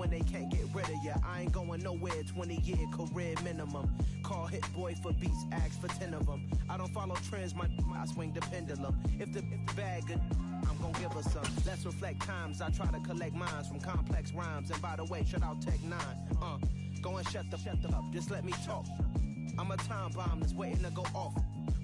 when they can't get rid of ya. I ain't going nowhere, 20-year career minimum. Call Hit Boy for beats, ask for 10 of them. I don't follow trends, I swing the pendulum. If the bag good, I'm gon' give her some. Let's reflect times, I try to collect minds from complex rhymes. And by the way, shout out Tech 9. Go and shut the up, just let me talk. I'm a time bomb that's waiting to go off.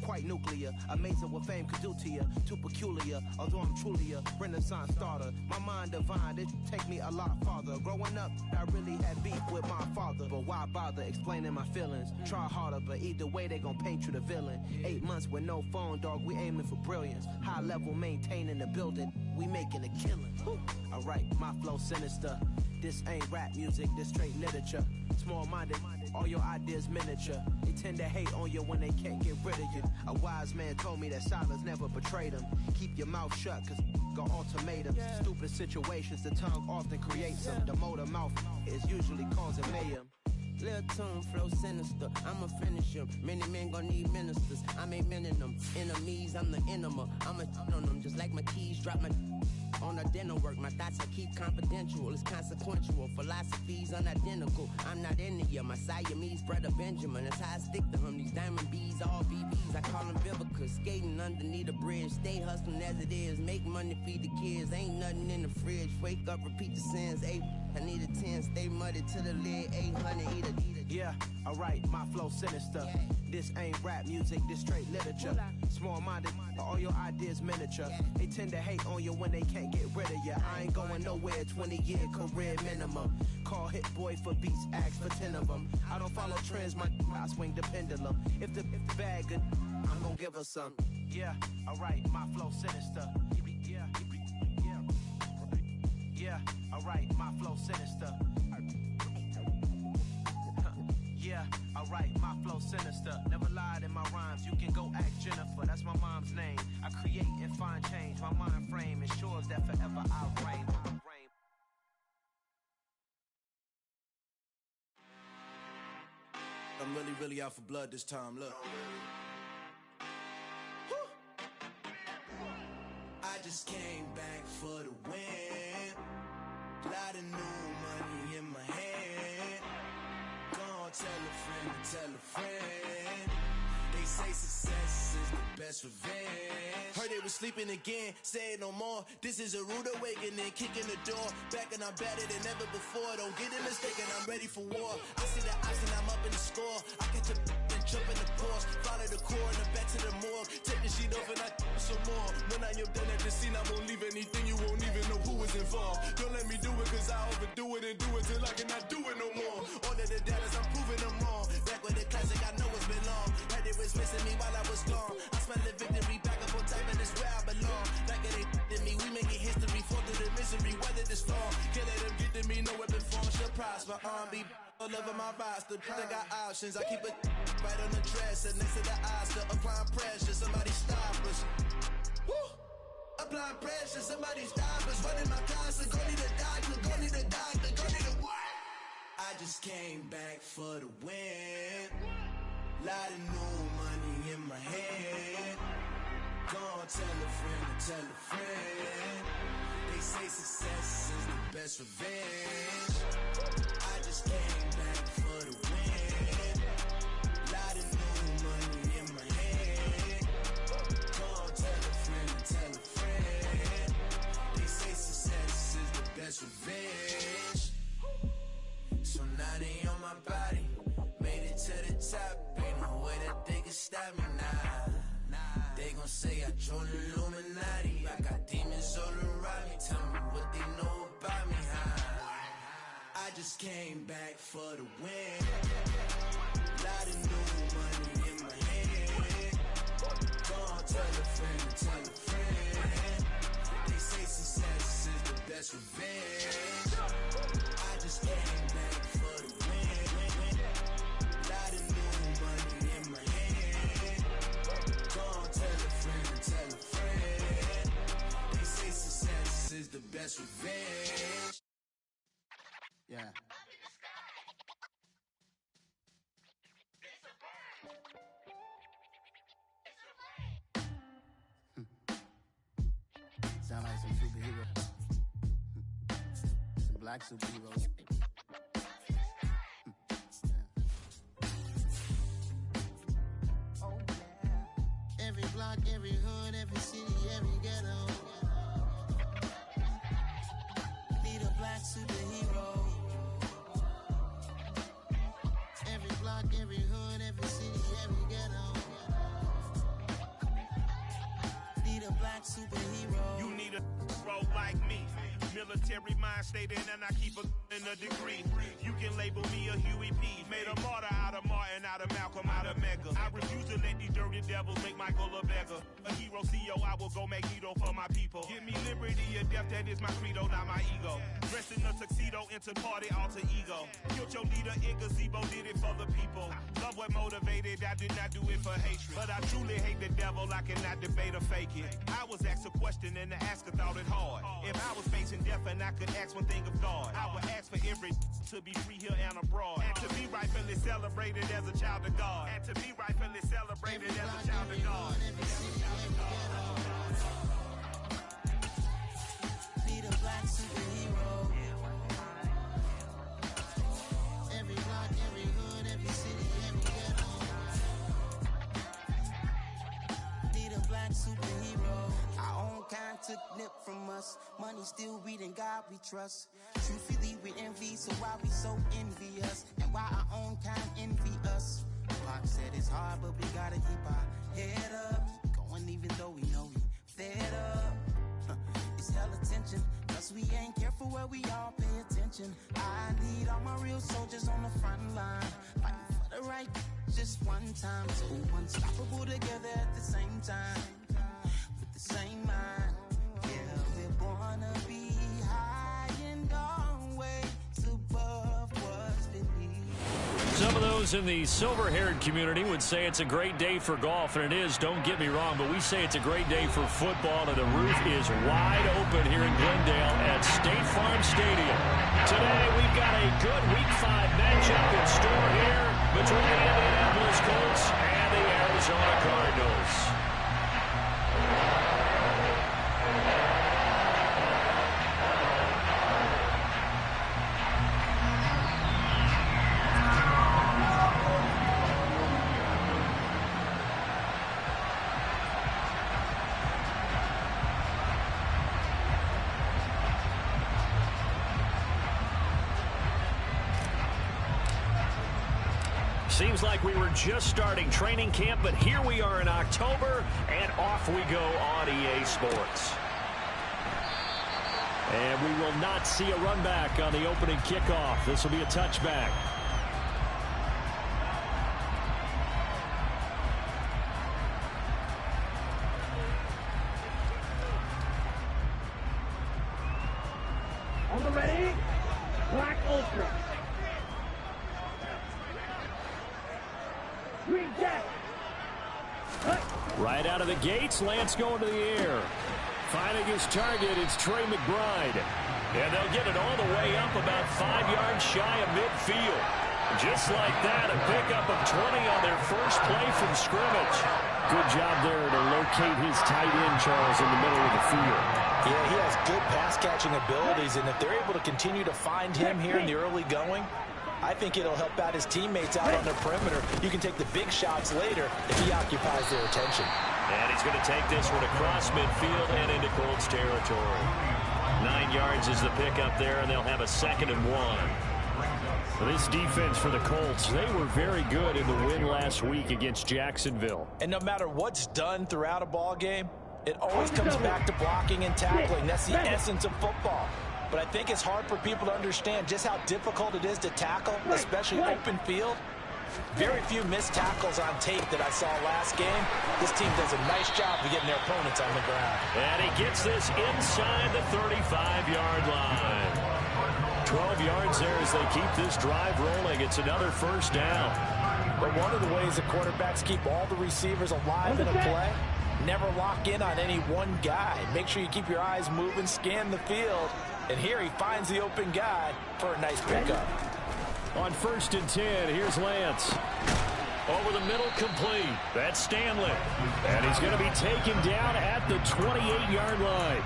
Quite nuclear, amazing what fame could do to you. Too peculiar, although I'm truly a renaissance starter. My mind divine, it take me a lot farther. Growing up, I really had beef with my father. But why bother explaining my feelings? Try harder, but either way they gon' paint you the villain. 8 months with no phone, dog, we aiming for brilliance. High level, maintaining the building, we making a killing. Alright, my flow sinister. This ain't rap music, this straight literature. Small-minded, all your ideas miniature. They tend to hate on you when they can't get rid of you. A wise man told me that silence never betrayed him. Keep your mouth shut, cause got ultimatums. Stupid situations, the tongue often creates them. The motor mouth is usually causing mayhem. Lil' tune, flow sinister, I'ma finish him. Many men gon' need ministers, I'm a men in them. Enemies, I'm the enema, I'ma on them. Just like my keys, drop my on a dinner work. My thoughts I keep confidential, it's consequential. Philosophies unidentical, I'm not in it yet. My Siamese brother Benjamin, that's how I stick to him. These diamond bees, all BBs, I call them Vivica. Skating underneath a bridge, stay hustling as it is. Make money, feed the kids, ain't nothing in the fridge. Wake up, repeat the sins, I need a 10, stay muddy to the lid, 800, eat a. Yeah, alright, my flow sinister. This ain't rap music, this straight literature. Small-minded, all your ideas miniature. They tend to hate on you when they can't get rid of you. I ain't going nowhere, 20-year career minimum. Call Hit Boy for beats, ask for 10 of them. I don't follow trends, I swing the pendulum. If the bag good, I'm gon' give her some. Yeah, alright, my flow sinister. Yeah, alright, my flow sinister. Yeah, alright, my flow sinister. Never lied in my rhymes, you can go ask Jennifer. That's my mom's name. I create and find change. My mind frame ensures that forever I reign. I'm really out for blood this time, look. I just came back for the win. Lot of new money in my hand. Gonna tell a friend. They say success is the best revenge. Heard they was sleeping again, say it no more. This is a rude awakening, kicking the door. Back and I'm better than ever before. Don't get it mistaken, I'm ready for war. I see the ops and I'm up in the score. I get to and jump in the Porsche. Follow the core and then back to the morgue. Take the sheet off and I some more. When I am done at the scene, I won't leave anything. You won't even know who was involved. Don't let me do it cause I overdo it and do it till I cannot do it no more. All of the datas, I'm proving them wrong. Back with the classic, I know it's been long. Heard it was missing me while I was gone. I smell the victory, back up on time and it's where I belong. Like it ain't to me, we making history. Fall through the misery, weather the storm. Can't let them get to me, no weapon form shall prosper. Be all over my roster, I got options. I keep it right on the dresser, next to the Oscar. Applying pressure, somebody stop us. Woo! Applying pressure, somebody stop us. Running my closet, go need a doctor, go need a doctor, go need a what? I just came back for the win. Lot of new money in my hand. Gonna tell a friend. They say success is the best revenge. I just came back for the win. Lot of new money in my hand. Gonna tell a friend. They say success is the best revenge. So now they on my body. Made it to the top. Ain't no way that they can stop me now. They gon' say I joined the Illuminati. I got demons all around me. Tell me what they know about me, huh? I just came back for the win. Lot of new money in my hand. Gonna tell a friend. They say success is the best revenge. I just came back for the win. Lot of new money in my hand. Gonna tell a friend. They say success is the best revenge. Yeah. Sound like some superhero. Some Black superheroes. Oh, yeah. Every block, every hood, every city, every ghetto. Need a black superhero. Every block, every hood, every city, every ghetto. Need a black superhero. You need a hero like me. Military mind state and I keep in a degree. You can label me a Huey P. Made a martyr out of Martin, out of Malcolm, out of Mega. I refuse to let these dirty devils make Michael a beggar. A hero CEO, I will go Magneto for my people. Give me liberty or death, that is my credo, not my ego. Dressed in a tuxedo, enter party, alter ego. Killed your leader in gazebo, did it for the people. Love what motivated, I did not do it for hatred. But I truly hate the devil, I cannot debate or fake it. I was asked a question and the asker thought it hard. If I was facing death and I could ask one thing of God, I would ask for every to be free here and abroad, and to be rightfully celebrated as a child of God, and to be rightfully celebrated as a child of God. Need a black superhero. Every block, every hood, every city, every ghetto. Need a black superhero. Our own kind took nip from us. Money still reading, God we trust. Truthfully we envy, so why we so envious? And why our own kind envy us? Pac said it's hard, but we gotta keep our head up. Going even though we know we fed up. It's hell attention, cause we ain't careful where we all pay attention. I need all my real soldiers on the front line, fighting for the right just one time. So unstoppable together at the same time, with the same mind. Yeah, we're born to be high and always above what's beneath. Some of those in the silver-haired community would say it's a great day for golf, and it is, don't get me wrong, but we say it's a great day for football, and the roof is wide open here in Glendale at State Farm Stadium. Today, we've got a good Week 5 matchup in store here between the Indianapolis Colts and the Arizona Cardinals. Seems like we were just starting training camp, but here we are in October, and off we go on EA Sports. And we will not see a run back on the opening kickoff. This will be a touchback. On the ready, Black Ultra. Green Jack. Right out of the gates, Lance going to the air. Finding his target, it's Trey McBride. And they'll get it all the way up about 5 yards shy of midfield. Just like that, a pickup of 20 on their first play from scrimmage. Good job there to locate his tight end, Charles, in the middle of the field. Yeah, he has good pass-catching abilities, and if they're able to continue to find him here in the early going, I think it'll help out his teammates out on the perimeter. You can take the big shots later if he occupies their attention. And he's going to take this one across midfield and into Colts territory. 9 yards is the pickup there, and they'll have a 2nd and 1. This defense for the Colts, they were very good in the win last week against Jacksonville. And no matter what's done throughout a ball game, it always comes back to blocking and tackling. That's the essence of football. But I think it's hard for people to understand just how difficult it is to tackle, especially open field. Very few missed tackles on tape that I saw last game. This team does a nice job of getting their opponents on the ground. And he gets this inside the 35-yard line. 12 yards there as they keep this drive rolling. It's another first down. But one of the ways the quarterbacks keep all the receivers alive in a play, never lock in on any one guy. Make sure you keep your eyes moving, scan the field. And here he finds the open guy for a nice pickup. On 1st and 10, here's Lance. Over the middle, complete. That's Stanley. And he's going to be taken down at the 28-yard line.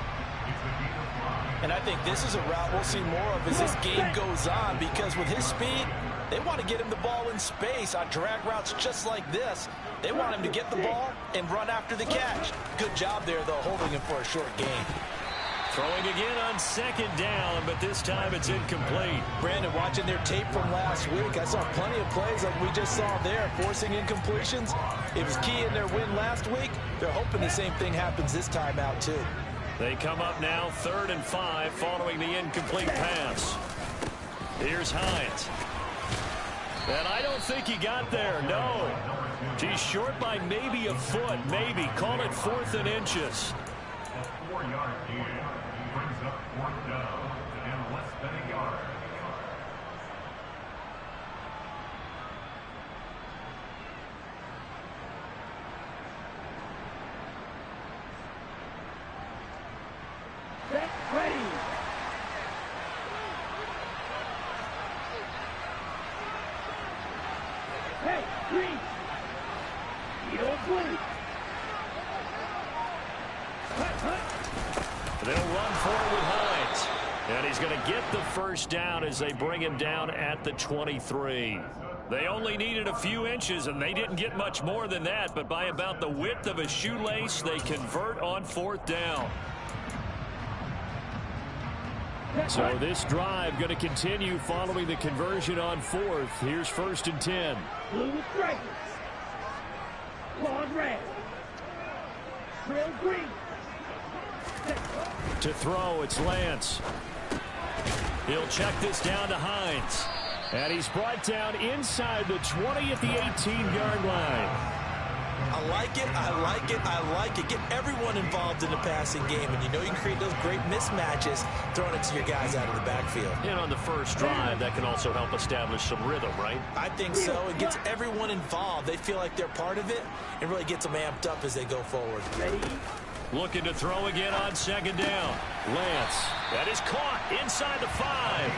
And I think this is a route we'll see more of as this game goes on, because with his speed, they want to get him the ball in space on drag routes just like this. They want him to get the ball and run after the catch. Good job there, though, holding him for a short gain. Throwing again on second down, but this time it's incomplete. Brandon, watching their tape from last week, I saw plenty of plays like we just saw there, forcing incompletions. It was key in their win last week. They're hoping the same thing happens this time out, too. They come up now 3rd and 5 following the incomplete pass. Here's Hines. And I don't think he got there, no. He's short by maybe a foot, maybe. Call it 4th and inches. 4-yard gain brings up 4th down and less than a yard. Set, ready. Hey, green. You're blue. They'll run forward with Hines. And he's going to get the first down as they bring him down at the 23. They only needed a few inches, and they didn't get much more than that. But by about the width of a shoelace, they convert on 4th down. So this drive going to continue following the conversion on 4th. Here's 1st and 10. Blue with stripes. Claws red. Trail green. To throw, it's Lance. He'll check this down to Hines. And he's brought down inside the 20 at the 18-yard line. I like it, I like it, I like it. Get everyone involved in the passing game, and you know you can create those great mismatches throwing it to your guys out of the backfield. And on the first drive, that can also help establish some rhythm, right? I think so. It gets everyone involved. They feel like they're part of it, and really gets them amped up as they go forward. Ready? Looking to throw again on 2nd down. Lance, that is caught inside the 5.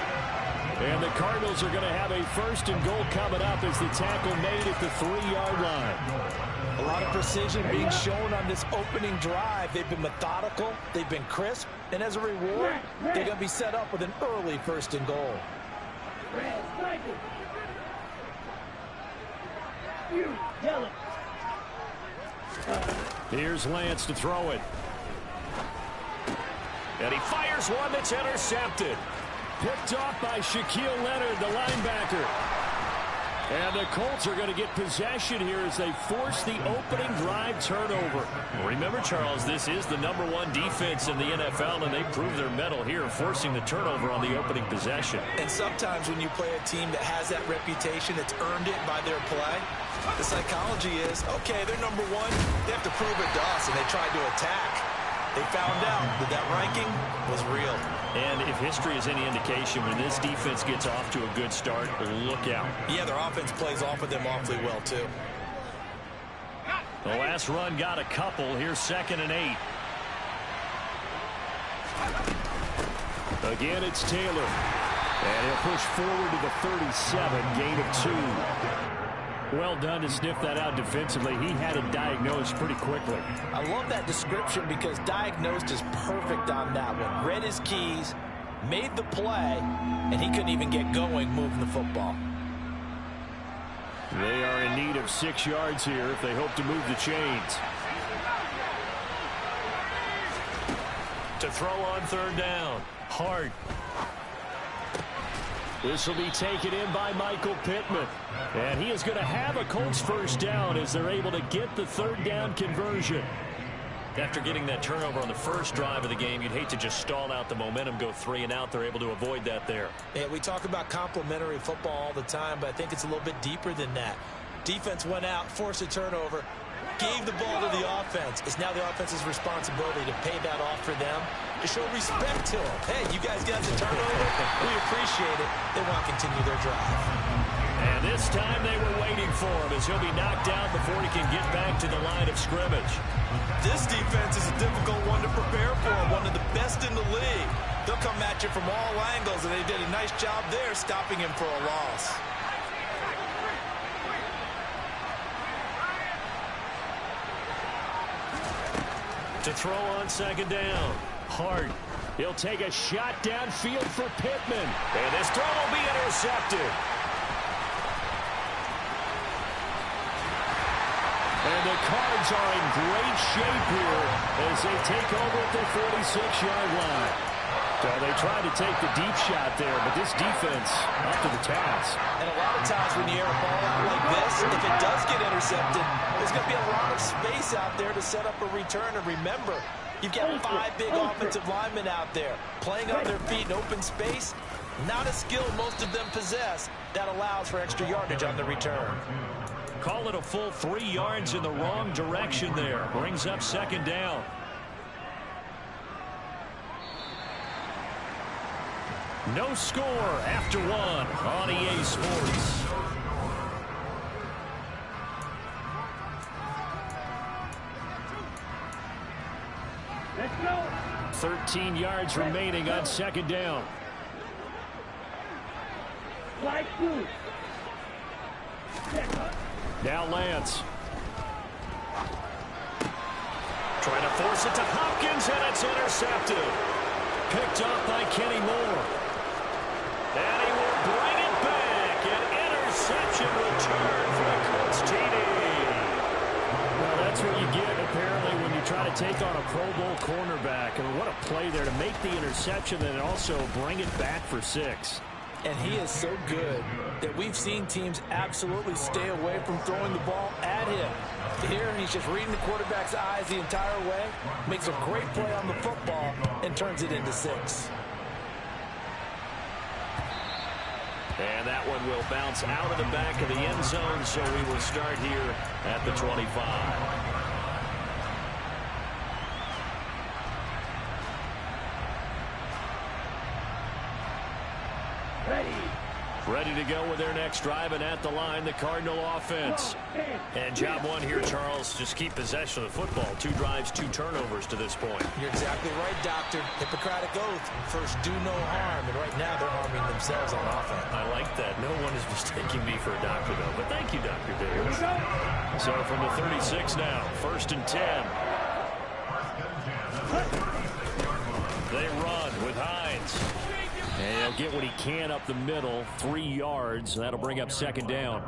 And the Cardinals are going to have a 1st and goal coming up as the tackle made at the 3-yard line. A lot of precision being shown on this opening drive. They've been methodical, they've been crisp, and as a reward, they're going to be set up with an early 1st and goal. Red, sniper. You, yellow. Here's Lance to throw it. And he fires one that's intercepted. Picked off by Shaquille Leonard, the linebacker. And the Colts are going to get possession here as they force the opening drive turnover. Remember, Charles, this is the #1 defense in the NFL, and they prove their mettle here, forcing the turnover on the opening possession. And sometimes when you play a team that has that reputation, that's earned it by their play, the psychology is, okay, they're #1, they have to prove it to us, and they tried to attack. They found out that that ranking was real. And if history is any indication, when this defense gets off to a good start, look out. Yeah, their offense plays off of them awfully well, too. The last run got a couple. Here's 2nd and 8. Again, it's Taylor. And he'll push forward to the 37, gain of 2. Well done to sniff that out defensively. He had it diagnosed pretty quickly. I love that description because diagnosed is perfect on that one. Read his keys, made the play, and he couldn't even get going moving the football. They are in need of 6 yards here if they hope to move the chains. To throw on 3rd down. Hart. This will be taken in by Michael Pittman. And he is going to have a Colts 1st down as they're able to get the 3rd down conversion. After getting that turnover on the first drive of the game, you'd hate to just stall out the momentum, go 3 and out. They're able to avoid that there. Yeah, we talk about complementary football all the time, but I think it's a little bit deeper than that. Defense went out, forced a turnover, gave the ball to the offense. It's now the offense's responsibility to pay that off for them, to show respect to them. Hey, you guys got the turnover. We appreciate it. They want to continue their drive. And this time they were waiting for him as he'll be knocked down before he can get back to the line of scrimmage. This defense is a difficult one to prepare for, one of the best in the league. They'll come at you from all angles, and they did a nice job there stopping him for a loss. To throw on 2nd down. Hart. He'll take a shot downfield for Pittman. And this throw will be intercepted. And the Cards are in great shape here as they take over at their 46-yard line. So they tried to take the deep shot there, but this defense up to the task. And a lot of times when you air a ball out like this, if it does get intercepted, there's going to be a lot of space out there to set up a return. And remember, you've got 5 big offensive linemen out there playing on their feet in open space. Not a skill most of them possess that allows for extra yardage on the return. Call it a full 3 yards in the wrong direction there. Brings up second down. No score after 1 on EA Sports. Let's go. 13 yards remaining on second down. Slide through. Now Lance. Trying to force it to Hopkins, and it's intercepted. Picked up by Kenny Moore. And he will bring it back. An interception return for the Colts TD. Well, that's what you get, apparently, when you try to take on a Pro Bowl cornerback. And what a play there to make the interception and also bring it back for 6. And he is so good that we've seen teams absolutely stay away from throwing the ball at him. Here, he's just reading the quarterback's eyes the entire way, makes a great play on the football, and turns it into 6. And that one will bounce out of the back of the end zone, so we will start here at the 25. Ready to go with their next drive, and at the line, the Cardinal offense. And job one here, Charles, just keep possession of the football. 2 drives, 2 turnovers to this point. You're exactly right, Doctor. Hippocratic oath. First, do no harm. And right now, they're harming themselves on offense. I like that. No one is mistaking me for a doctor, though. But thank you, Dr. Davis. So from the 36 now, 1st and 10. They run with Hines. And he'll get what he can up the middle, 3 yards. That'll bring up second down.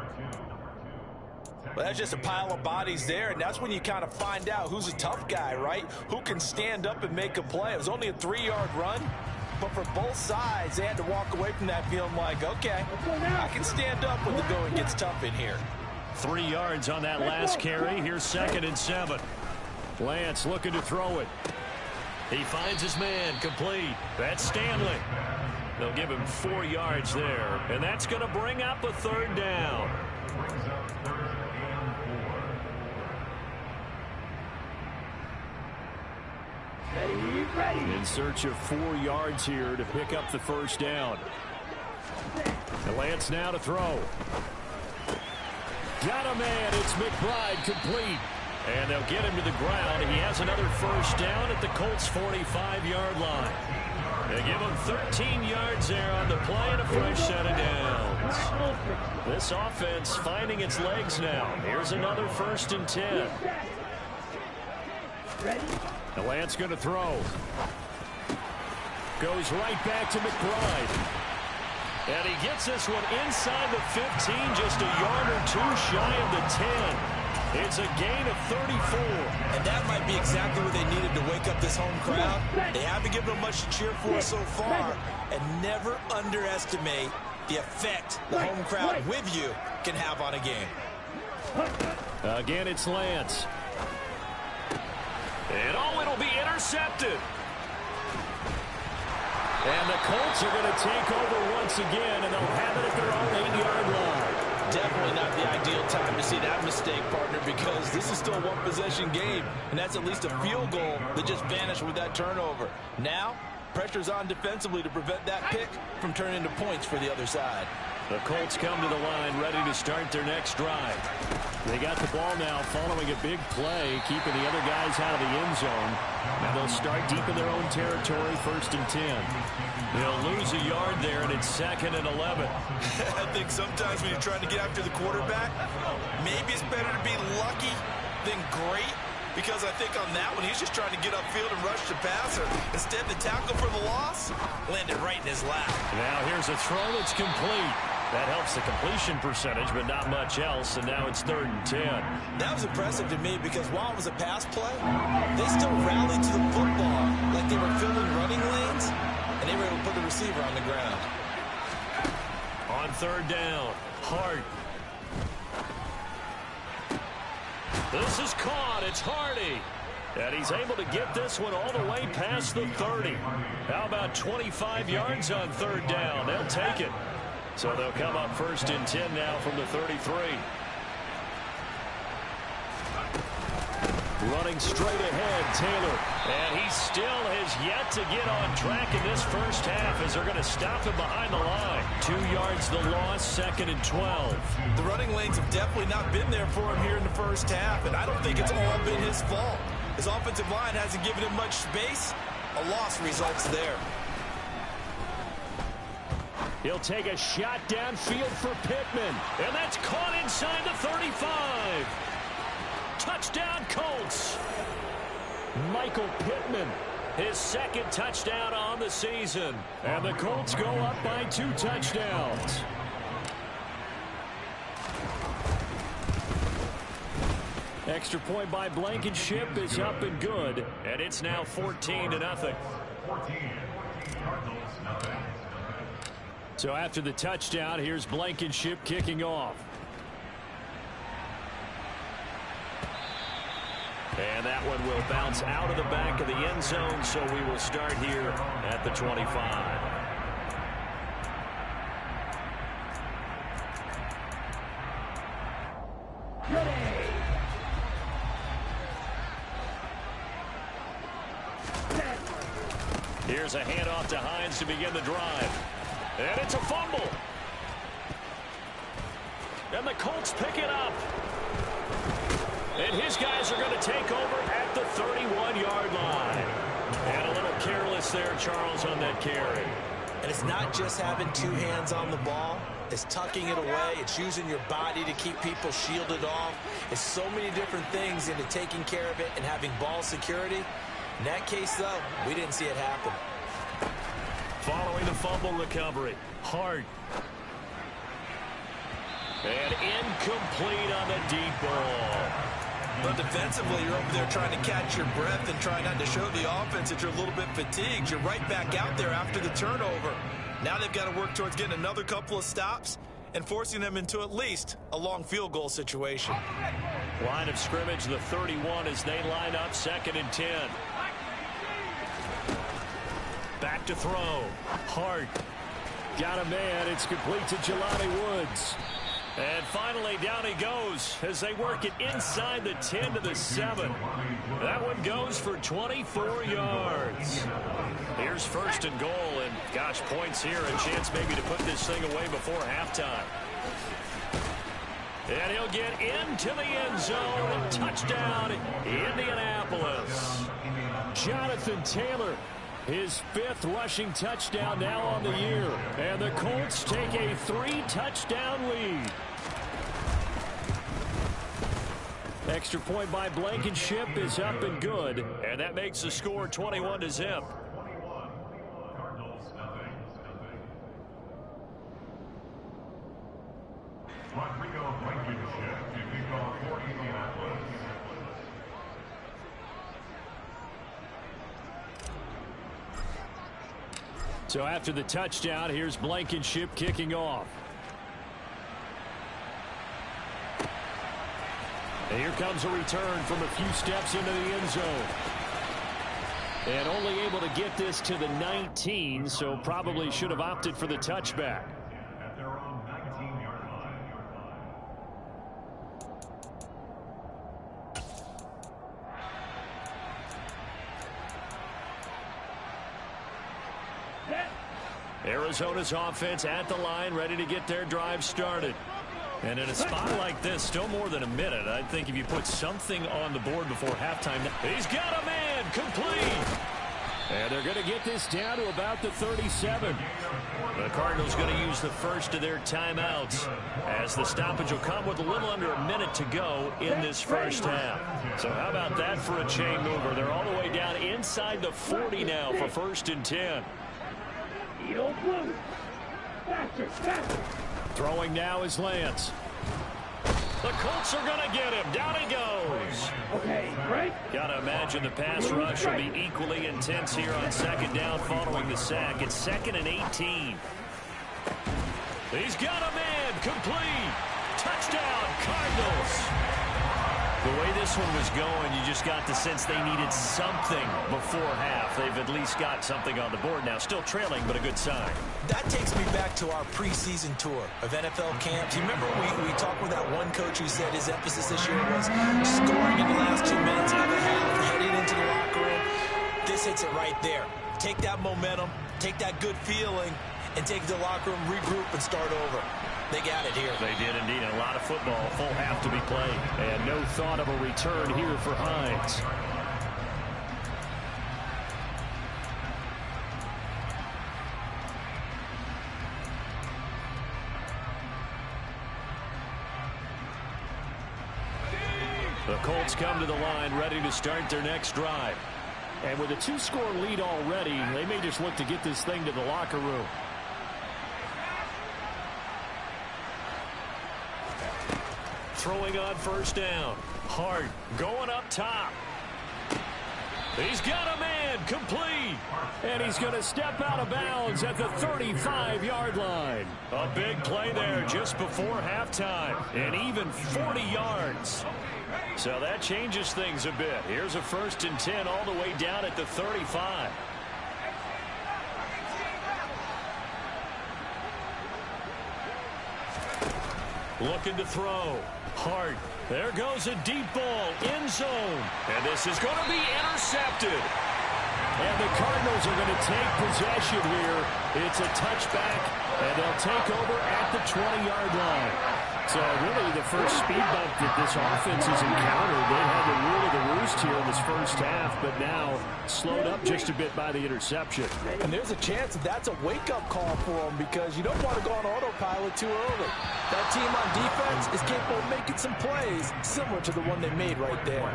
Well, that's just a pile of bodies there, and that's when you kind of find out who's a tough guy, right? Who can stand up and make a play. It was only a 3-yard run, but for both sides, they had to walk away from that feeling like, okay, I can stand up when the going gets tough in here. 3 yards on that last carry. Here's 2nd and 7. Lance looking to throw it. He finds his man, complete. That's Stanley. They'll give him 4 yards there, and that's going to bring up a 3rd down. In search of 4 yards here to pick up the 1st down. And Lance now to throw. Got a man. It's McBride, complete. And they'll get him to the ground. He has another 1st down at the Colts' 45-yard line. They give him 13 yards there on the play and a fresh set of downs. This offense finding its legs now. Here's another 1st and 10. The Lance going to throw. Goes right back to McBride. And he gets this one inside the 15, just a yard or 2 shy of the 10. It's a gain of 34. And that might be exactly what they needed to wake up this home crowd. They haven't given them much to cheer for so far. And never underestimate the effect the home crowd with you can have on a game. Again, it's Lance. And it'll be intercepted. And the Colts are going to take over once again, and they'll have it at their own 8-yard line. Definitely not the ideal time to see that mistake, partner, because this is still a one-possession game, and that's at least a field goal that just vanished with that turnover. Now, pressure's on defensively to prevent that pick from turning into points for the other side. The Colts come to the line ready to start their next drive. They got the ball now following a big play, keeping the other guys out of the end zone. Now they'll start deep in their own territory, 1st and 10. They'll lose a yard there, and it's 2nd and 11. I think sometimes when you're trying to get after the quarterback, maybe it's better to be lucky than great, because I think on that one, he's just trying to get upfield and rush the passer. Instead, the tackle for the loss landed right in his lap. Now here's a throw that's complete. That helps the completion percentage, but not much else, and now it's 3rd and 10. That was impressive to me because while it was a pass play, they still rallied to the football like they were filling running lanes, and they were able to put the receiver on the ground. On 3rd down, Hart. This is caught. It's Hardy. And he's able to get this one all the way past the 30. How about 25 yards on 3rd down? They'll take it. So they'll come up 1st and 10 now from the 33. Running straight ahead, Taylor. And he still has yet to get on track in this first half as they're going to stop him behind the line. 2 yards the loss, 2nd and 12. The running lanes have definitely not been there for him here in the first half, and I don't think it's all been his fault. His offensive line hasn't given him much space. A loss results there. He'll take a shot downfield for Pittman. And that's caught inside the 35. Touchdown, Colts. Michael Pittman, his 2nd touchdown on the season. And the Colts go up by 2 touchdowns. Extra point by Blankenship is up and good. And it's now 14-0. 14. Cardinals, nothing. So after the touchdown, here's Blankenship kicking off. And that one will bounce out of the back of the end zone, so we will start here at the 25. Here's a handoff to Hines to begin the drive. And it's a fumble. And the Colts pick it up. And his guys are going to take over at the 31-yard line. And a little careless there, Charles, on that carry. And it's not just having 2 hands on the ball. It's tucking it away. It's using your body to keep people shielded off. It's so many different things into taking care of it and having ball security. In that case, though, we didn't see it happen. Following the fumble recovery, Hart. And incomplete on the deep ball. But defensively, you're over there trying to catch your breath and try not to show the offense that you're a little bit fatigued. You're right back out there after the turnover. Now they've got to work towards getting another couple of stops and forcing them into at least a long field goal situation. Line of scrimmage, the 31 as they line up 2nd and 10. Back to throw. Hart. Got a man. It's complete to Jelani Woods. And finally, down he goes as they work it inside the 10 to the 7. That one goes for 24 yards. Here's 1st and goal, and gosh, points here. A chance maybe to put this thing away before halftime. And he'll get into the end zone. Touchdown, Indianapolis. Jonathan Taylor, his 5th rushing touchdown now on the year. And the Colts take a 3-touchdown lead. Extra point by Blankenship is up and good. And that makes the score 21-0. Cardinals, nothing. Rodrigo Blankenship to kick off for Indianapolis. So after the touchdown, here's Blankenship kicking off. And here comes a return from a few steps into the end zone. And only able to get this to the 19, so probably should have opted for the touchback. At their own 19-yard line. Arizona's offense at the line, ready to get their drive started. And in a spot like this, still more than a minute, I think if you put something on the board before halftime, he's got a man, complete. And they're going to get this down to about the 37. The Cardinals going to use the first of their timeouts as the stoppage will come with a little under a minute to go in this first half. So how about that for a chain mover? They're all the way down inside the 40 now for 1st and 10. Throwing now is Lance. The Colts are going to get him. Down he goes. Okay, right. Got to imagine the pass rush will be equally intense here on 2nd down following the sack. It's 2nd and 18. He's got a man. Complete. Touchdown, Cardinals. The way this one was going, you just got the sense they needed something before half. They've at least got something on the board now. Still trailing, but a good sign. That takes me back to our preseason tour of NFL camps. You remember we talked with that one coach who said his emphasis this year was scoring in the last 2 minutes of the half, heading into the locker room. This hits it right there. Take that momentum, take that good feeling, and take it to the locker room, regroup, and start over. They got it here. They did indeed. And a lot of football, full half to be played. And no thought of a return here for Hines. The Colts come to the line ready to start their next drive. And with a 2-score lead already, they may just look to get this thing to the locker room. Throwing on 1st down. Hart going up top. He's got a man. Complete. And he's going to step out of bounds at the 35-yard line. A big play there just before halftime. And even 40 yards. So that changes things a bit. Here's a 1st and 10 all the way down at the 35. Looking to throw. Hart. There goes a deep ball. End zone. And this is going to be intercepted. And the Cardinals are going to take possession here. It's a touchback, and they'll take over at the 20-yard line. So really the first speed bump that this offense has encountered. They had the rule of the roost here in this first half, but now slowed up just a bit by the interception. And there's a chance that that's a wake-up call for them because you don't want to go on autopilot too early. That team on defense is capable of making some plays similar to the one they made right there.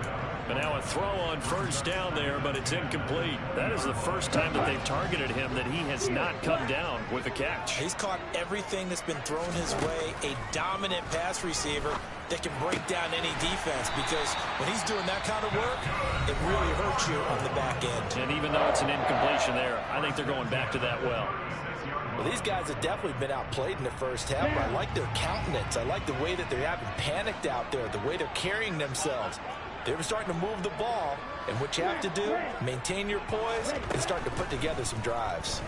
But now a throw on 1st down there, but it's incomplete. That is the first time that they've targeted him that he has not come down with a catch. He's caught everything that's been thrown his way, a dominant pass receiver that can break down any defense because when he's doing that kind of work, it really hurts you on the back end. And even though it's an incompletion there, I think they're going back to that well. Well, these guys have definitely been outplayed in the first half, but I like their countenance. I like the way that they're having panicked out there, the way they're carrying themselves. They're starting to move the ball, and what you have to do, maintain your poise and start to put together some drives.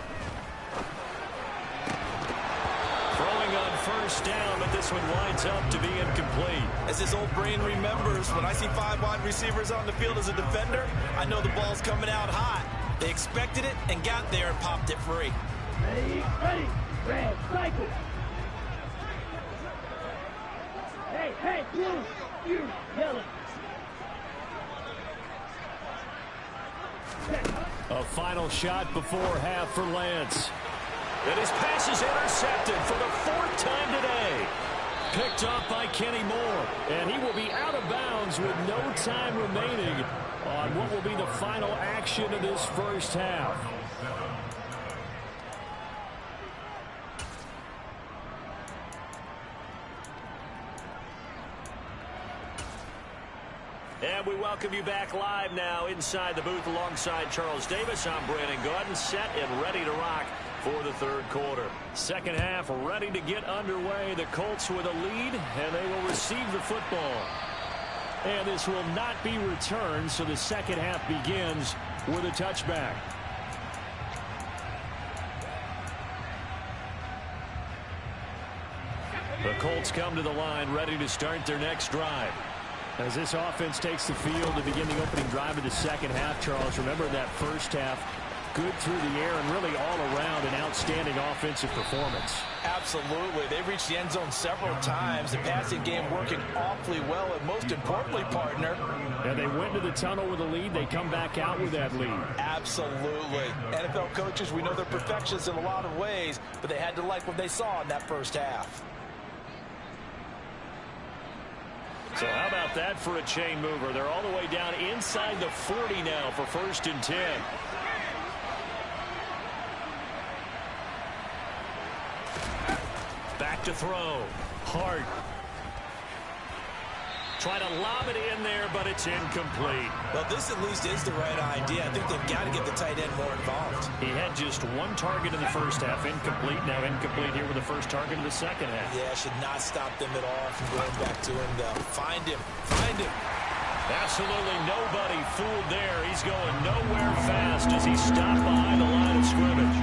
Throwing on 1st down, but this one winds up to be incomplete. As his old brain remembers, when I see 5 wide receivers on the field as a defender, I know the ball's coming out hot. They expected it and got there and popped it free. Ready, red, cycle. Hey, you yelling. A final shot before half for Lance. And his pass is intercepted for the 4th time today. Picked off by Kenny Moore. And he will be out of bounds with no time remaining on what will be the final action of this first half. And we welcome you back live now inside the booth alongside Charles Davis. I'm Brandon Gordon, set and ready to rock for the 3rd quarter. Second half ready to get underway. The Colts with a lead, and they will receive the football. And this will not be returned, so the second half begins with a touchback. The Colts come to the line ready to start their next drive. As this offense takes the field to begin the opening drive of the second half, Charles, remember that first half, good through the air and really all around an outstanding offensive performance. Absolutely. They've reached the end zone several times. The passing game working awfully well, and most importantly, partner. And they went to the tunnel with a lead. They come back out with that lead. Absolutely. NFL coaches, we know they're perfectionists in a lot of ways, but they had to like what they saw in that first half. So how about that for a chain mover? They're all the way down inside the 40 now for 1st and 10. Back to throw. Hart. Try to lob it in there, but it's incomplete. Well, this at least is the right idea. I think they've got to get the tight end more involved. He had just one target in the first half. Incomplete. Now incomplete here with the first target in the second half. Yeah, should not stop them at all from going back to him, though. Find him. Find him. Absolutely nobody fooled there. He's going nowhere fast as he stopped behind the line of scrimmage.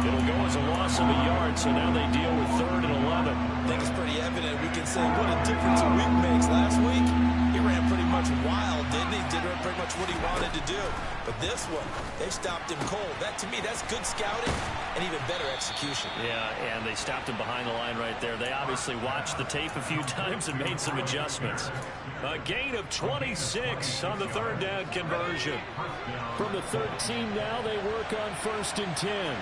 It'll go as a loss of a yard, so now they deal with 3rd and 11. I think it's pretty evident. We can say what a difference a week makes. Last week, he ran pretty much wild, didn't he? Did pretty much what he wanted to do. But this one, they stopped him cold. That, to me, that's good scouting and even better execution. Yeah, and they stopped him behind the line right there. They obviously watched the tape a few times and made some adjustments. A gain of 26 on the 3rd down conversion. From the 13 now, they work on 1st and 10.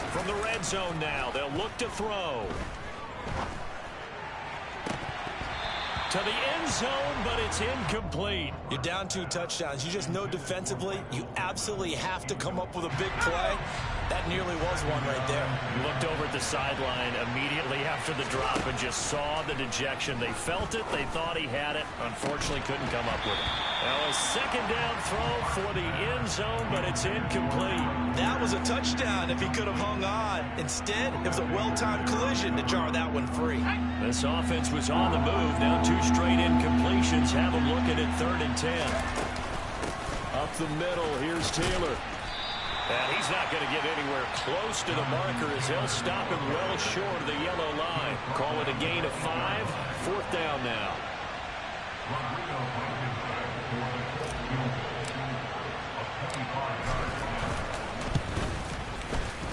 From the red zone now, they'll look to throw. To the end zone, but it's incomplete. You're down 2 touchdowns. You just know defensively you absolutely have to come up with a big play. That nearly was one right there. Looked over at the sideline immediately after the drop and just saw the dejection. They felt it. They thought he had it. Unfortunately, couldn't come up with it. Now a 2nd down throw for the end zone, but it's incomplete. That was a touchdown if he could have hung on. Instead, it was a well-timed collision to jar that one free. This offense was on the move. Now 2 straight incompletions have them looking at 3rd and 10. Up the middle, here's Taylor. And he's not going to get anywhere close to the marker as they'll stop him well short of the yellow line. Call it a gain of 5. 4th down now.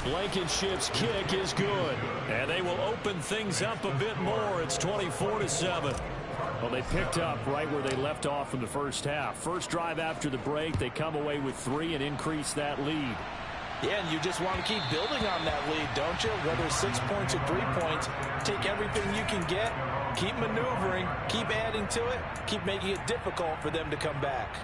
Blankenship's kick is good. And they will open things up a bit more. It's 24-7. Well, they picked up right where they left off in the first half. First drive after the break, they come away with 3 and increase that lead. Yeah, and you just want to keep building on that lead, don't you? Whether it's 6 points or 3 points, take everything you can get, keep maneuvering, keep adding to it, keep making it difficult for them to come back.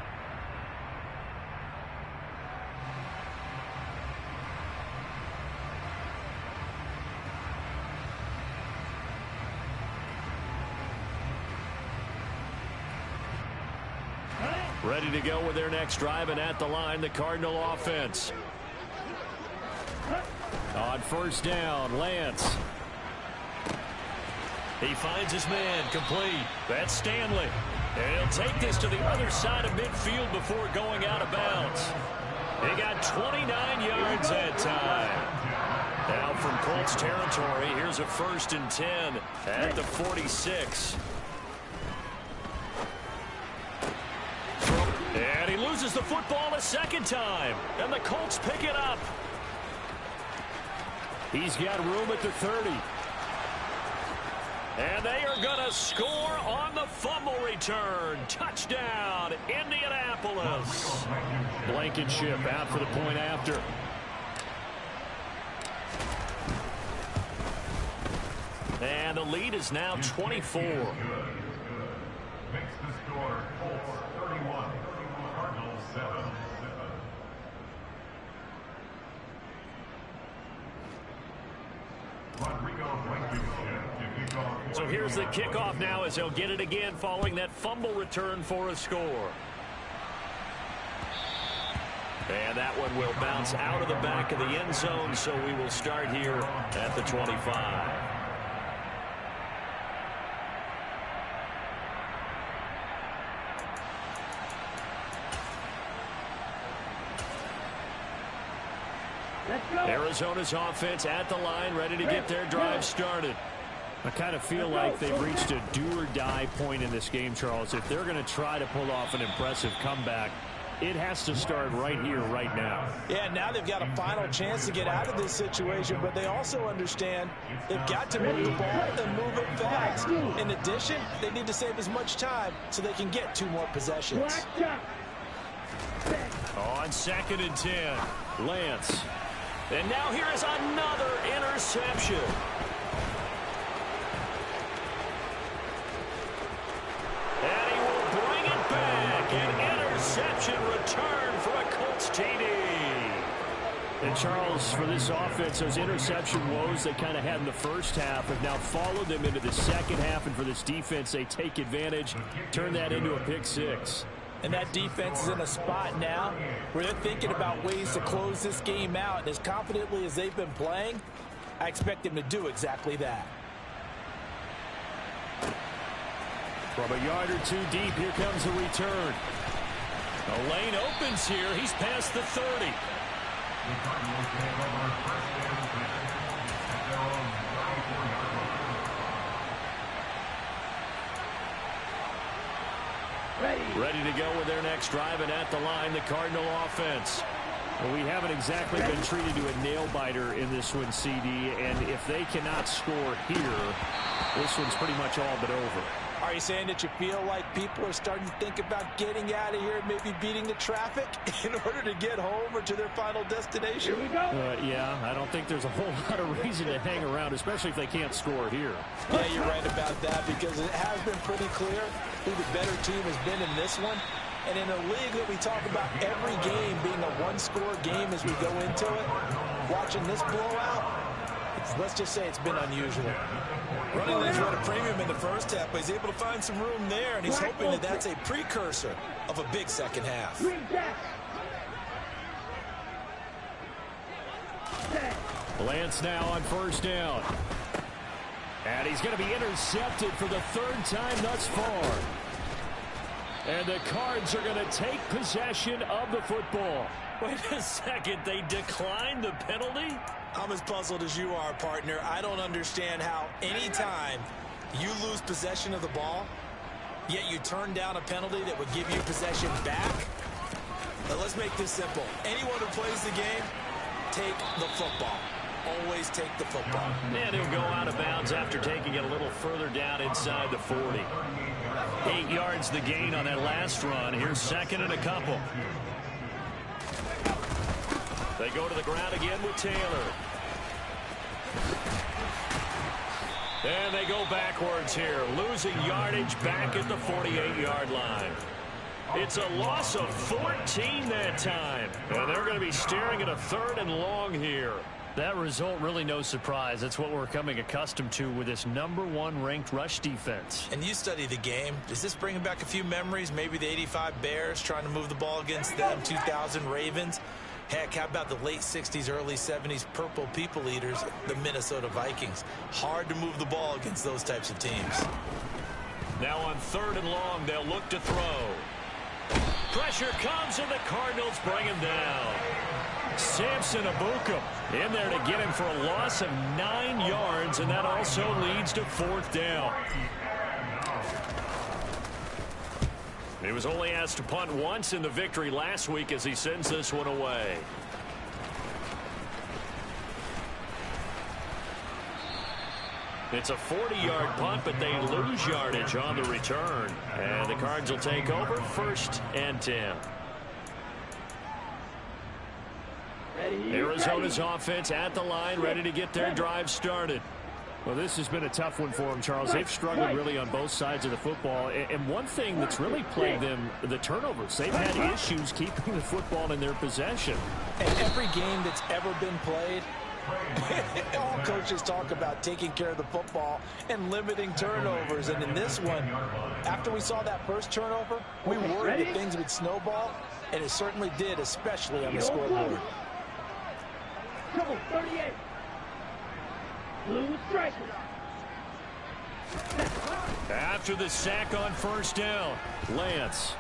Ready to go with their next drive, and at the line, the Cardinal offense. On 1st down, Lance. He finds his man, complete. That's Stanley. And he'll take this to the other side of midfield before going out of bounds. He got 29 yards that time. Now from Colts territory, here's a 1st and 10 at the 46. And he loses the football a 2nd time. And the Colts pick it up. He's got room at the 30. And they are going to score on the fumble return. Touchdown, Indianapolis. Blankenship out for the point after. And the lead is now 24. Makes the score Colts 31, Cardinals 7. So here's the kickoff now as they'll get it again following that fumble return for a score. And that one will bounce out of the back of the end zone, so we will start here at the 25. Arizona's offense at the line, ready to get their drive started. I kind of feel like they've reached a do-or-die point in this game, Charles. If they're going to try to pull off an impressive comeback, it has to start right here, right now. Yeah, now they've got a final chance to get out of this situation, but they also understand they've got to move the ball and move it fast. In addition, they need to save as much time so they can get 2 more possessions. On 2nd and 10, Lance. And now here is another interception. And he will bring it back. An interception return for a Colts TD. And Charles, for this offense, those interception woes they kind of had in the first half have now followed them into the second half. And for this defense, they take advantage, turn that into a pick 6. And that defense is in a spot now where they're thinking about ways to close this game out. And as confidently as they've been playing, I expect them to do exactly that. From a yard or 2 deep, here comes the return. The lane opens here. He's past the 30. Ready to go with their next drive, and at the line, the Cardinal offense. Well, we haven't exactly been treated to a nail-biter in this one, CD, and if they cannot score here, this one's pretty much all but over. Are you saying that you feel like people are starting to think about getting out of here and maybe beating the traffic in order to get home or to their final destination? Here we go. Yeah, I don't think there's a whole lot of reason to hang around, especially if they can't score here. Yeah, you're right about that, because it has been pretty clear who the better team has been in this one. And in a league that we talk about every game being a one-score game as we go into it, watching this blowout, let's just say it's been unusual. Running leads were at a premium in the first half, but he's able to find some room there, and he's hoping that that's a precursor of a big second half. Lance now on 1st down. And he's going to be intercepted for the 3rd time thus far. And the Cards are going to take possession of the football. Wait a second, they declined the penalty? I'm as puzzled as you are, partner. I don't understand how any time you lose possession of the ball, yet you turn down a penalty that would give you possession back. Now, let's make this simple. Anyone who plays the game, take the football. Always take the football. And he'll go out of bounds after taking it a little further down inside the 40. 8 yards the gain on that last run. Here's 2nd and a couple. They go to the ground again with Taylor. And they go backwards here, losing yardage back at the 48-yard line. It's a loss of 14 that time. And they're going to be staring at a 3rd and long here. That result, really no surprise. That's what we're coming accustomed to with this #1 ranked rush defense. And you study the game. Does this bring back a few memories? Maybe the 85 Bears trying to move the ball against them, 2000 Ravens. Heck, how about the late 60s, early 70s Purple People Eaters, the Minnesota Vikings? Hard to move the ball against those types of teams. Now on 3rd and long, they'll look to throw. Pressure comes, and the Cardinals bring him down. Samson Abukum in there to get him for a loss of 9 yards, and that also leads to 4th down. He was only asked to punt once in the victory last week as he sends this one away. It's a 40-yard punt, but they lose yardage on the return. And the Cards will take over 1st and 10. Arizona's offense at the line, ready to get their drive started. Well, this has been a tough one for them, Charles. They've struggled really on both sides of the football. And one thing that's really plagued them, the turnovers. They've had issues keeping the football in their possession. And every game that's ever been played, all coaches talk about taking care of the football and limiting turnovers. And in this one, after we saw that first turnover, we worried that things would snowball, and it certainly did, especially on the scoreboard. Trouble 38. Blue striker. After the sack on 1st down, Lance.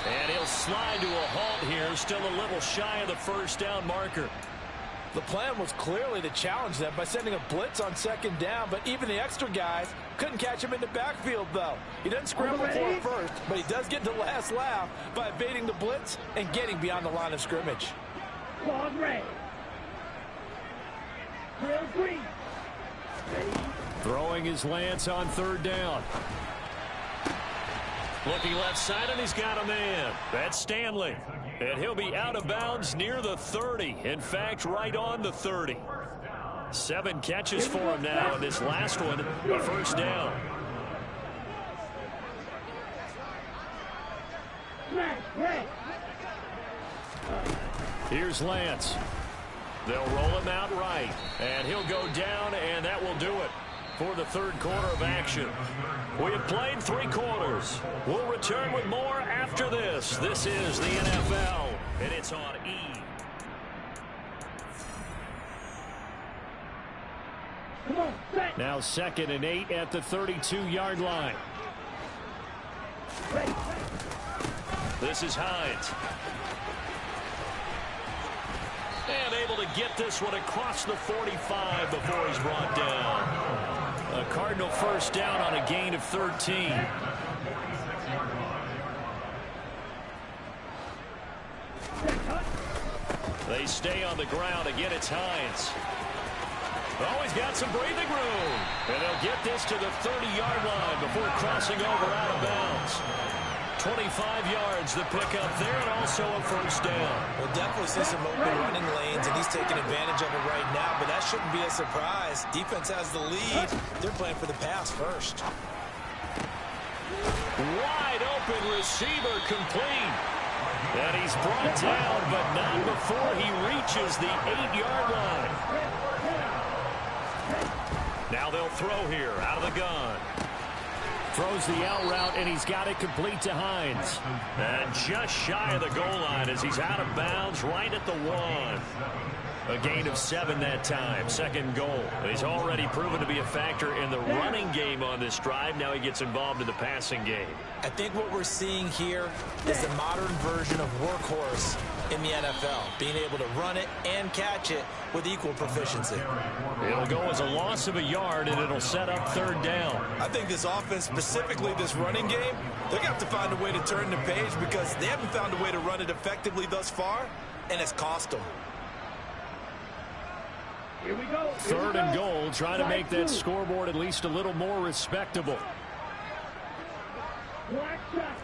And he'll slide to a halt here, still a little shy of the 1st down marker. The plan was clearly to challenge them by sending a blitz on second down, but even the extra guys couldn't catch him in the backfield, though. He doesn't scramble for it first, but he does get the last laugh by evading the blitz and getting beyond the line of scrimmage. Claws red. Drill green. Throwing his Lance on third down. Looking left side, and he's got a man. That's Stanley. And he'll be out of bounds near the 30. In fact, right on the 30. 7 catches for him now, and this last one, a first down. Here's Lance. They'll roll him out right, and he'll go down, and that will do it for the third quarter of action. We have played 3 quarters. We'll return with more after this. This is the NFL, and it's on E. Now 2nd and 8 at the 32-yard line. This is Hines. And able to get this one across the 45 before he's brought down. A Cardinal first down on a gain of 13. They stay on the ground. Again, it's Hines. Oh, he's got some breathing room. And they'll get this to the 30-yard line before crossing over out of bounds. 25 yards the pickup there, and also a first down. We'll definitely see some open running lanes, and he's taking advantage of it right now, but that shouldn't be a surprise. Defense has the lead. They're playing for the pass first. Wide open receiver complete. And he's brought down, but not before he reaches the 8-yard line. Now they'll throw here out of the gun. Throws the out route, and he's got it complete to Hines. And just shy of the goal line as he's out of bounds right at the 1. A gain of 7 that time. 2nd goal. He's already proven to be a factor in the running game on this drive. Now he gets involved in the passing game. I think what we're seeing here is the modern version of workhorse in the NFL, being able to run it and catch it with equal proficiency. It'll go as a loss of a yard, and it'll set up 3rd down. I think this offense, specifically this running game, they're going to have to find a way to turn the page because they haven't found a way to run it effectively thus far, and it's cost them. Here we go. 3rd and goal, trying to make that scoreboard at least a little more respectable. Black shot.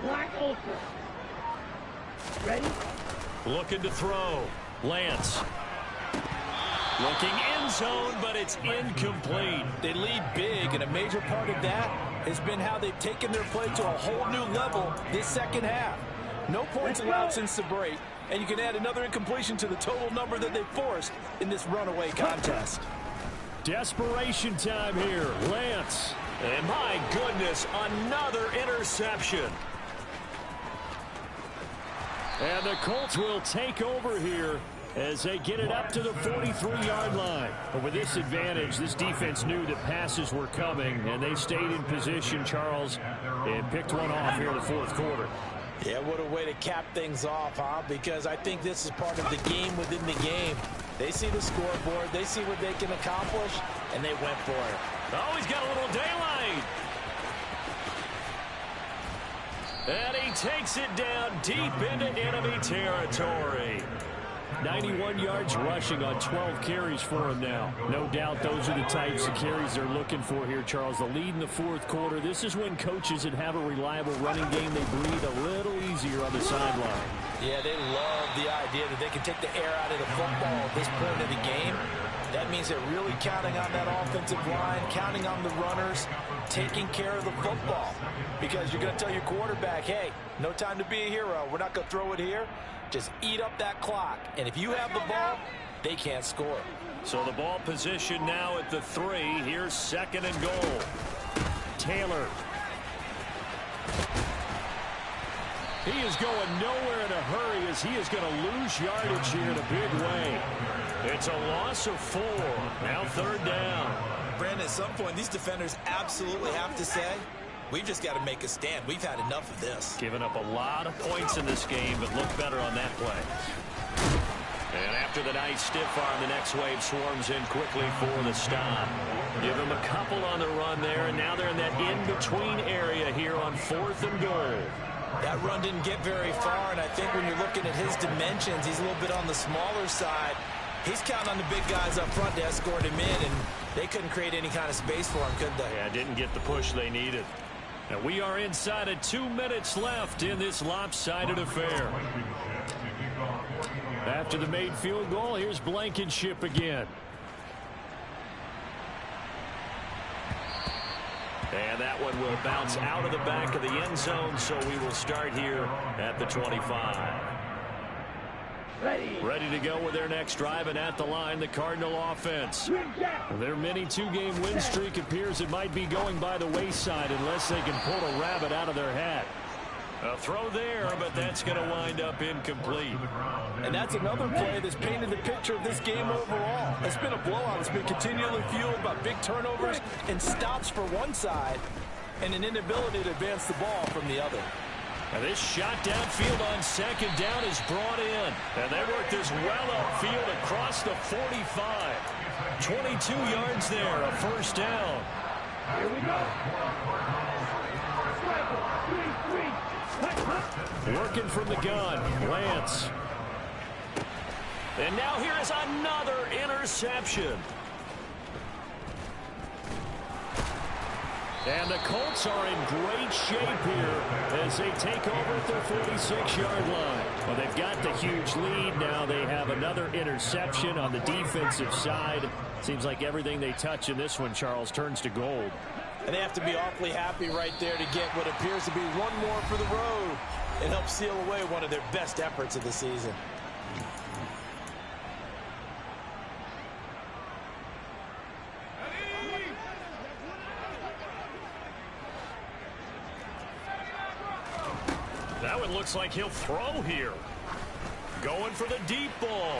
Black ultra. Ready? Looking to throw. Lance. Looking end zone, but it's incomplete. They lead big, and a major part of that has been how they've taken their play to a whole new level this second half. No points allowed since the break, and you can add another incompletion to the total number that they forced in this runaway contest. Desperation time here. Lance. And my goodness, another interception. And the Colts will take over here as they get it up to the 43-yard line. But with this advantage, this defense knew that passes were coming, and they stayed in position, Charles, and picked one off here in the 4th quarter. Yeah, what a way to cap things off, huh? Because I think this is part of the game within the game. They see the scoreboard, they see what they can accomplish, and they went for it. Oh, he's got a little daylight. And he takes it down deep into enemy territory. 91 yards rushing on 12 carries for him now. No doubt those are the types of carries they're looking for here, Charles. The lead in the 4th quarter. This is when coaches that have a reliable running game, they breathe a little easier on the sideline. Yeah, they love the idea that they can take the air out of the football at this point of the game. That means they're really counting on that offensive line, counting on the runners, taking care of the football. Because you're going to tell your quarterback, hey, no time to be a hero. We're not going to throw it here. Just eat up that clock. And if you have the ball, they can't score. So the ball position now at the 3. Here's 2nd and goal. Taylor. He is going nowhere in a hurry as he is going to lose yardage here in a big way. It's a loss of 4. Now 3rd down. Brandon, at some point, these defenders absolutely have to say, We've just got to make a stand. We've had enough of this. Giving up a lot of points in this game, but look better on that play. And after the nice stiff arm, the next wave swarms in quickly for the stop. Give them a couple on the run there, and now they're in that in-between area here on 4th and goal. That run didn't get very far, and I think when you're looking at his dimensions, he's a little bit on the smaller side. He's counting on the big guys up front to escort him in, and they couldn't create any kind of space for him, could they? Yeah, didn't get the push they needed. And we are inside of 2 minutes left in this lopsided affair. After the made field goal, here's Blankenship again. And that one will bounce out of the back of the end zone, so we will start here at the 25. Ready to go with their next drive, and at the line, the Cardinal offense. Their mini 2-game win streak appears it might be going by the wayside unless they can pull a rabbit out of their hat. A throw there, but that's going to wind up incomplete. And that's another play that's painted the picture of this game overall. It's been a blowout. It's been continually fueled by big turnovers and stops for one side and an inability to advance the ball from the other. Now this shot downfield on second down is brought in. And they work this well upfield across the 45. 22 yards there, a first down. Here we go. Working from the gun, Lance. And now here is another interception. And the Colts are in great shape here as they take over at their 46-yard line. Well, they've got the huge lead. Now they have another interception on the defensive side. Seems like everything they touch in this one, Charles, turns to gold. And they have to be awfully happy right there to get what appears to be one more for the road. It helps seal away one of their best efforts of the season. That one looks like he'll throw here. Going for the deep ball.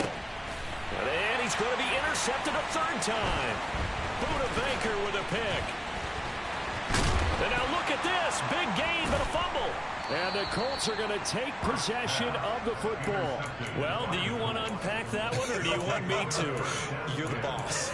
And he's going to be intercepted a third time. Buda Baker with a pick. And now look at this. Big gain, but a fumble. And the Colts are going to take possession of the football. Well, do you want to unpack that one, or do you want me to? You're the boss.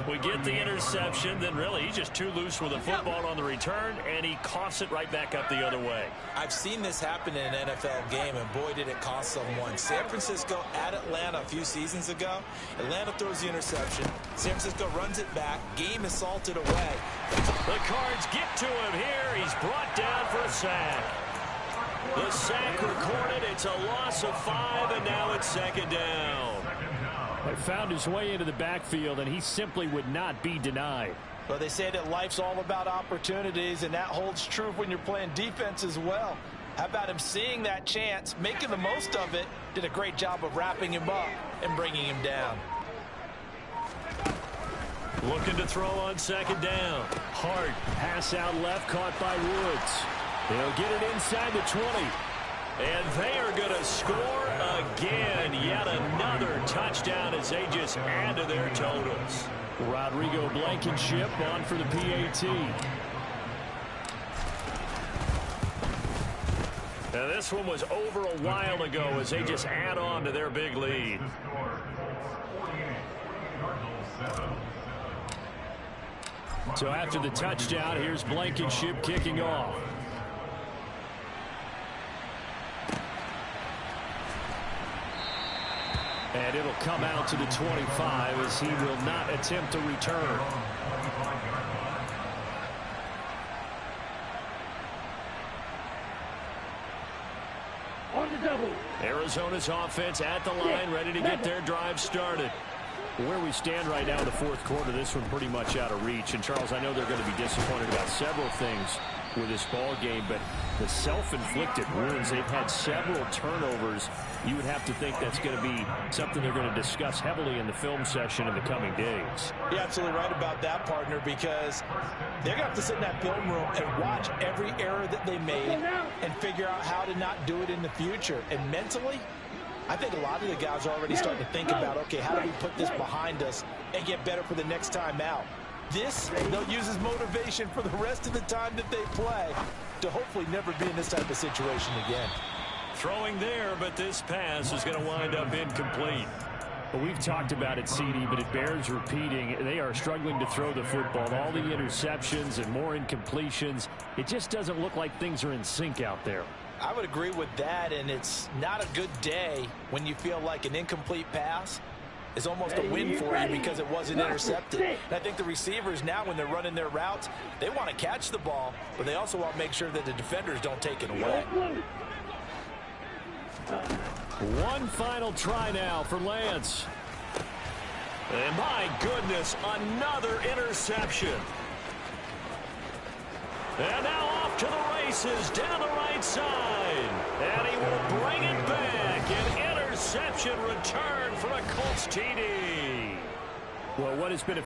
We get the interception, then really he's just too loose with the football on the return, and he coughs it right back up the other way. I've seen this happen in an NFL game, and boy, did it cost someone. San Francisco at Atlanta a few seasons ago. Atlanta throws the interception. San Francisco runs it back. Game is salted away. The Cards get to him here. He's brought down for a sack. The sack recorded. It's a loss of 5, and now it's second down. They found his way into the backfield, and he simply would not be denied. Well, they say that life's all about opportunities, and that holds true when you're playing defense as well. How about him seeing that chance, making the most of it, did a great job of wrapping him up and bringing him down. Looking to throw on second down. Hart, pass out left, caught by Woods. They'll get it inside the 20. And they are going to score again. Yet another touchdown as they just add to their totals. Rodrigo Blankenship on for the PAT. Now this one was over a while ago as they just add on to their big lead. So after the touchdown, here's Blankenship kicking off. And it'll come out to the 25 as he will not attempt to return. On the double. Arizona's offense at the line, ready to get their drive started. Where we stand right now in the fourth quarter, this one pretty much out of reach. And, Charles, I know they're going to be disappointed about several things with this ball game, but the self-inflicted wounds, they've had several turnovers. You would have to think that's going to be something they're going to discuss heavily in the film session in the coming days. You're absolutely right about that, partner, because they're going to have to sit in that film room and watch every error that they made and figure out how to not do it in the future. And mentally, I think a lot of the guys are already starting to think about, okay, how do we put this behind us and get better for the next time out? This, they'll use as motivation for the rest of the time that they play to hopefully never be in this type of situation again. Throwing there, but this pass is going to wind up incomplete. Well, we've talked about it, CD, but it bears repeating. They are struggling to throw the football. All the interceptions and more incompletions. It just doesn't look like things are in sync out there. I would agree with that, and it's not a good day when you feel like an incomplete pass is almost a win for you because it wasn't intercepted. And I think the receivers now, when they're running their routes, they want to catch the ball, but they also want to make sure that the defenders don't take it away. One final try now for Lance. And my goodness, another interception. And now off to the races down the right side. And he will bring it back. An interception return for a Colts TD. Well, what has been a